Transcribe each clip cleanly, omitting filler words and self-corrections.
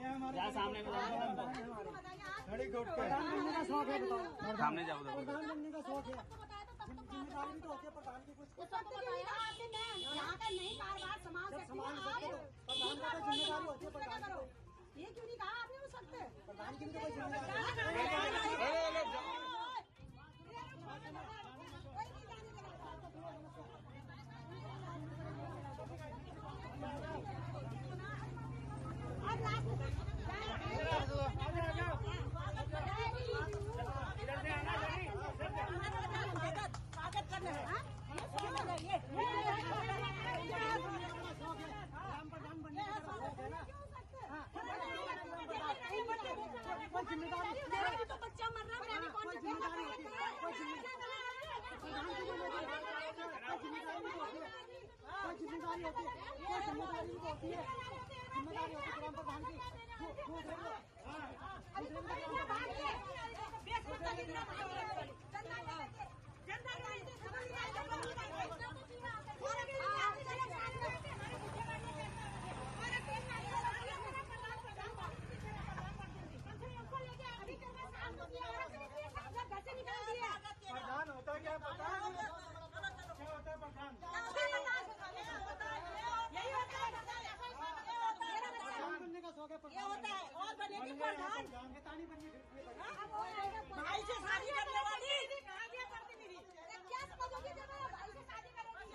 सामने का शौक है, बताओ। सामने जाओ। प्रधान बनने का शौक है, जिम्मेदारी भी तो होती है प्रधान की कुछ। यहाँ का नहीं कारोबार समाज सकते हैं आप, प्रधान का तो जिम्मेदारी होती है प्रधान की। ये क्यों नहीं कहा आप नहीं हो सकते प्रधान की भी तो कोई जिम्मेदारी स्वागत करना है। कोई जिम्मेदारी तो बच्चा मर रहा है, कोई जिम्मेदारी होती है, कोई जिम्मेदारी होती है, कोई जिम्मेदारी होती है, जिम्मेदारी होती है ग्राम प्रधान की। प्रधान होता क्या पता है? क्या होता है प्रधान? यही होता है प्रधान बनने का शौक है, ये होता है। और बनेगी प्रधान नेतानी बनने भाई से शादी करने वाली क्या समझोगे जब भाई से शादी करोगी?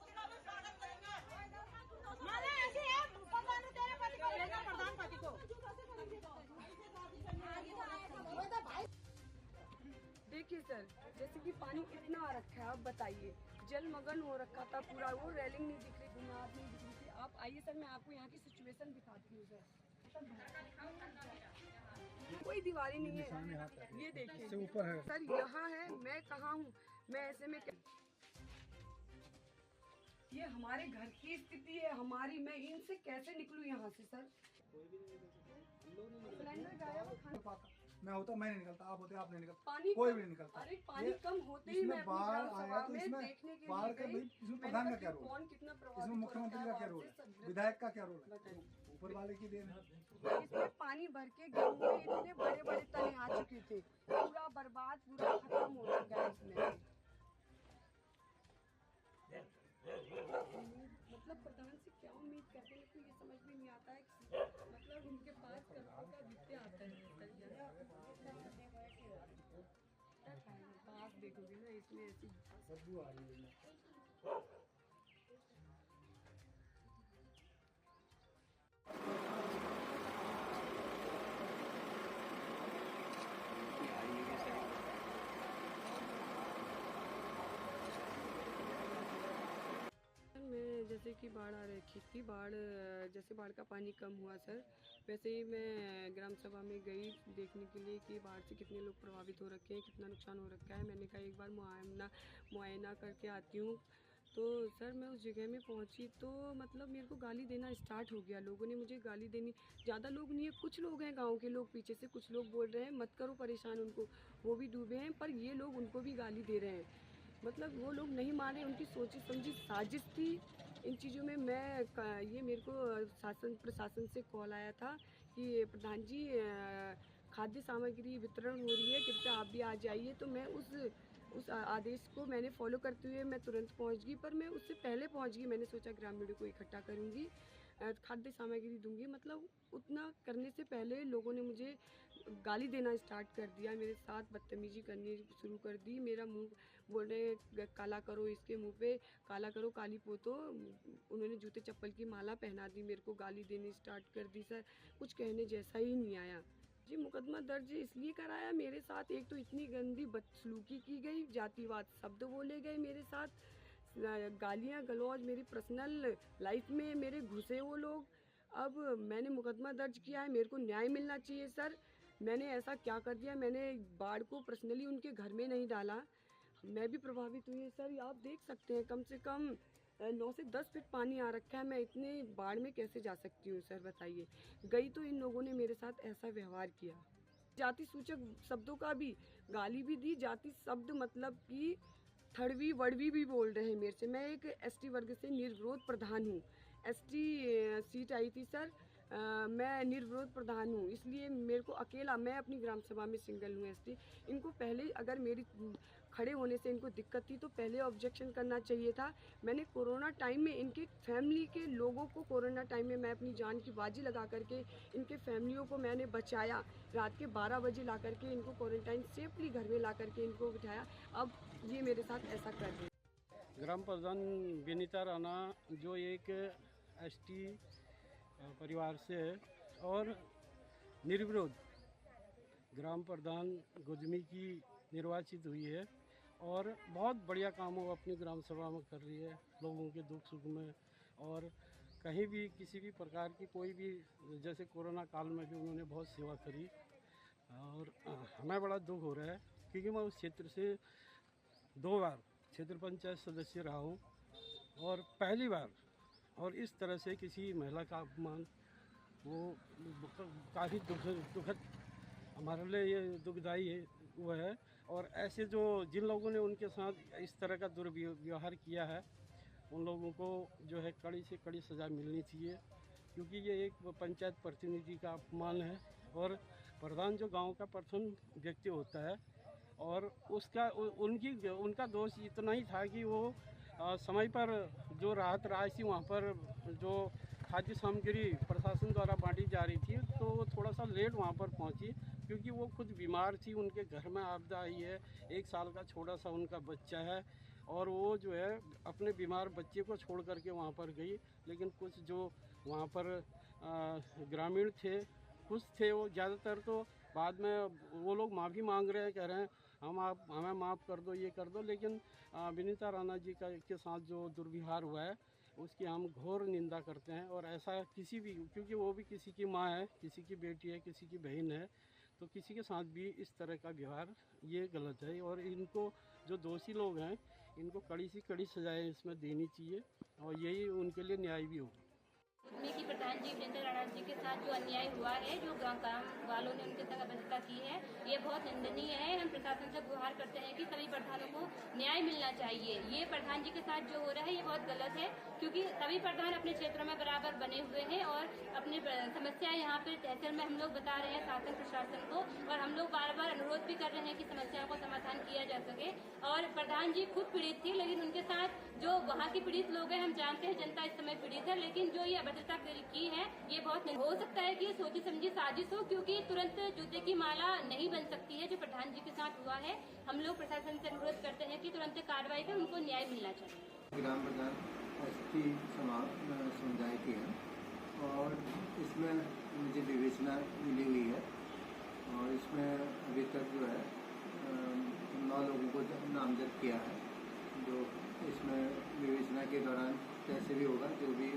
उसका भी स्वागत करेंगे। माना ऐसे है भगवान ने तेरे पति को भेजा, प्रधान पति को। देखिए सर, जैसे कि पानी इतना आ रखा है, आप बताइए, जलमग्न हो रखा था पूरा, वो रेलिंग नहीं दिख रही, बुनियाद नहीं दिख रही थी। आप आइए सर, मैं आपको यहाँ की सिचुएशन दिखाती हूँ सर। कोई दीवारी नहीं है, ये देखिए ऊपर है सर, यहाँ है, मैं कहाँ हूँ, मैं ऐसे में ये हमारे घर की स्थिति है हमारी, मैं इनसे कैसे निकलूँ यहाँ से सर? सिलेंडर गायब, खाना मैं होता मैं नहीं निकलता, आप होते आप नहीं निकलता, पानी कोई भी नहीं निकलता। अरे पानी कम होते ही मैं अपनी बाढ़ ग्राम आया सभा तो में इसमें देखने के बाढ़ लिए का गई। भाई इसमें मैंने प्रधान का कहा क्या कि रोल कौन कितना है, प्रभावित इसमें हो मुख्यमंत्री रखा का है, क्या वहाँ रोल से है, सब विधायक का क्या रोल है, बताइए। ऊपर वाले की देन है। इसमें पानी भर के गेहूं में इतने बड़े बड़े तने आ चुके थे, पूरा बर्बाद, पूरा खत्म हो चुका है इसमें। मतलब प्रधान से क्या उम्मीद करते हैं, लेकिन ये समझ में नहीं आता है कि मतलब उनके पास करोड़ों का वित्त आता है। पास देखोगे ना, इसमें ऐसी बदबू आ रही है। मैं जैसे कि बाढ़ आ रखी थी, जैसे बाढ़ का पानी कम हुआ सर, वैसे ही मैं ग्राम सभा में गई देखने के लिए कि बाढ़ से कितने लोग प्रभावित हो रखे हैं, कितना नुकसान हो रखा है। मैंने कहा एक बार मुआयना करके आती हूँ। तो सर मैं उस जगह में पहुँची तो मतलब मेरे को गाली देना स्टार्ट हो गया, लोगों ने मुझे गाली देनी, ज़्यादा लोग नहीं है, कुछ लोग हैं गाँव के लोग, पीछे से कुछ लोग बोल रहे हैं मत करो परेशान उनको, वो भी डूबे हैं, पर ये लोग उनको भी गाली दे रहे हैं। मतलब वो लोग नहीं माने, उनकी सोची समझी साजिश थी इन चीज़ों में। ये मेरे को प्रशासन से कॉल आया था कि प्रधान जी खाद्य सामग्री वितरण हो रही है, कृपया आप भी आ जाइए। तो मैं उस आदेश को मैंने फॉलो करते हुए मैं तुरंत पहुंच गई, पर मैं उससे पहले पहुंच गई। मैंने सोचा ग्रामीणों को इकट्ठा करूंगी, खाद्य सामग्री दूंगी, मतलब उतना करने से पहले लोगों ने मुझे गाली देना स्टार्ट कर दिया, मेरे साथ बदतमीजी करनी शुरू कर दी। मेरा मुंह बोल रहे काला करो, इसके मुंह पे काला करो, काली पोतो। उन्होंने जूते चप्पल की माला पहना दी, मेरे को गाली देनी स्टार्ट कर दी सर, कुछ कहने जैसा ही नहीं आया जी। मुकदमा दर्ज इसलिए कराया मेरे साथ, एक तो इतनी गंदी बदसलूकी की गई, जातिवाद शब्द बोले गए मेरे साथ, गालियाँ गलौज मेरी पर्सनल लाइफ में मेरे घुसे वो लोग। अब मैंने मुकदमा दर्ज किया है, मेरे को न्याय मिलना चाहिए सर। मैंने ऐसा क्या कर दिया? मैंने बाढ़ को पर्सनली उनके घर में नहीं डाला, मैं भी प्रभावित हुई सर। आप देख सकते हैं कम से कम 9 से 10 फीट पानी आ रखा है, मैं इतने बाढ़ में कैसे जा सकती हूँ सर बताइए। गई तो इन लोगों ने मेरे साथ ऐसा व्यवहार किया, जाति सूचक शब्दों का भी गाली भी दी, जाति शब्द मतलब कि थड़वी वड़वी भी बोल रहे हैं मेरे से। मैं एक एसटी वर्ग से निर्विरोध प्रधान हूँ, एसटी सीट आई थी सर, मैं निर्विरोध प्रधान हूँ, इसलिए मेरे को अकेला, मैं अपनी ग्राम सभा में सिंगल हूँ एसटी। इनको पहले अगर मेरी खड़े होने से इनको दिक्कत थी तो पहले ऑब्जेक्शन करना चाहिए था। मैंने कोरोना टाइम में इनकी फैमिली के लोगों को, कोरोना टाइम में मैं अपनी जान की बाजी लगा करके इनके फैमिलियों को मैंने बचाया। रात के 12 बजे ला करके इनको क्वारंटाइन सेफली घर में ला करके इनको बिठाया। अब ये मेरे साथ ऐसा कर रहे हैं। ग्राम प्रधान विनीता राणा जो एक एसटी परिवार से है और निर्विरोध ग्राम प्रधान गुदमी की निर्वाचित हुई है और बहुत बढ़िया काम वो अपनी ग्राम सभा में कर रही है, लोगों के दुख सुख में। और कहीं भी किसी भी प्रकार की कोई भी, जैसे कोरोना काल में भी उन्होंने बहुत सेवा करी। और हमें बड़ा दुख हो रहा है क्योंकि मैं उस क्षेत्र से 2 बार क्षेत्र पंचायत सदस्य रहा हूँ और पहली बार और इस तरह से किसी महिला का अपमान वो काफ़ी दुखद हमारे लिए ये दुखदाई है वो है। और ऐसे जो जिन लोगों ने उनके साथ इस तरह का दुर्व्यवहार किया है उन लोगों को जो है कड़ी से कड़ी सज़ा मिलनी चाहिए, क्योंकि ये एक पंचायत प्रतिनिधि का अपमान है। और प्रधान जो गांव का प्रथम व्यक्ति होता है और उनका दोष इतना ही था कि वो समय पर जो राहत राशि वहाँ पर जो खाद्य सामग्री प्रशासन द्वारा बांटी जा रही थी तो वो थोड़ा सा लेट वहाँ पर पहुँची, क्योंकि वो खुद बीमार थी, उनके घर में आपदा आई है, 1 साल का छोटा सा उनका बच्चा है और वो जो है अपने बीमार बच्चे को छोड़ करके वहाँ पर गई। लेकिन कुछ जो वहाँ पर ग्रामीण थे, कुछ थे, वो ज़्यादातर तो बाद में वो लोग माफ़ी मांग रहे हैं, कह रहे हैं हमें माफ़ कर दो, ये कर दो। लेकिन विनीता राणा जी के साथ जो दुर्व्यवहार हुआ है उसकी हम घोर निंदा करते हैं। और ऐसा किसी भी, क्योंकि वो भी किसी की माँ है, किसी की बेटी है, किसी की बहन है, तो किसी के साथ भी इस तरह का व्यवहार ये गलत है। और इनको जो दोषी लोग हैं इनको कड़ी से कड़ी सजाएं इसमें देनी चाहिए और यही उनके लिए न्याय भी होगा। गुदमी की प्रधान जी विनीता राणा जी के साथ जो अन्याय हुआ है, जो गांव वालों ने उनके साथ अभद्रता की है, ये बहुत निंदनीय है। हम प्रशासन से गुहार करते हैं कि सभी प्रधानों को न्याय मिलना चाहिए। ये प्रधान जी के साथ जो हो रहा है ये बहुत गलत है, क्योंकि सभी प्रधान अपने क्षेत्रों में बराबर बने हुए हैं और अपनी समस्या यहाँ पे तहसील में हम लोग बता रहे हैं शासन प्रशासन को, और हम लोग बार बार अनुरोध भी कर रहे हैं कि समस्याओं को समाधान किया जा सके। और प्रधान जी खुद पीड़ित थी, लेकिन उनके साथ जो वहाँ के पीड़ित लोग हैं, हम जानते हैं जनता इस समय पीड़ित है, लेकिन जो ये अभद्रता की है ये बहुत हो सकता है कि ये सोची समझी साजिश हो, क्योंकि तुरंत जूते की माला नहीं बन सकती है जो प्रधान जी के साथ हुआ है। हम लोग प्रशासन से अनुरोध करते हैं कि तुरंत कार्रवाई कर उनको न्याय मिलना चाहिए। ग्राम प्रधान एसटी समुदाय के हैं और इसमें मुझे विवेचना मिली हुई है और इसमें अभी तक जो है 9 लोगों को नामजद किया है। जो इसमें विवेचना के दौरान कैसे भी होगा, जो भी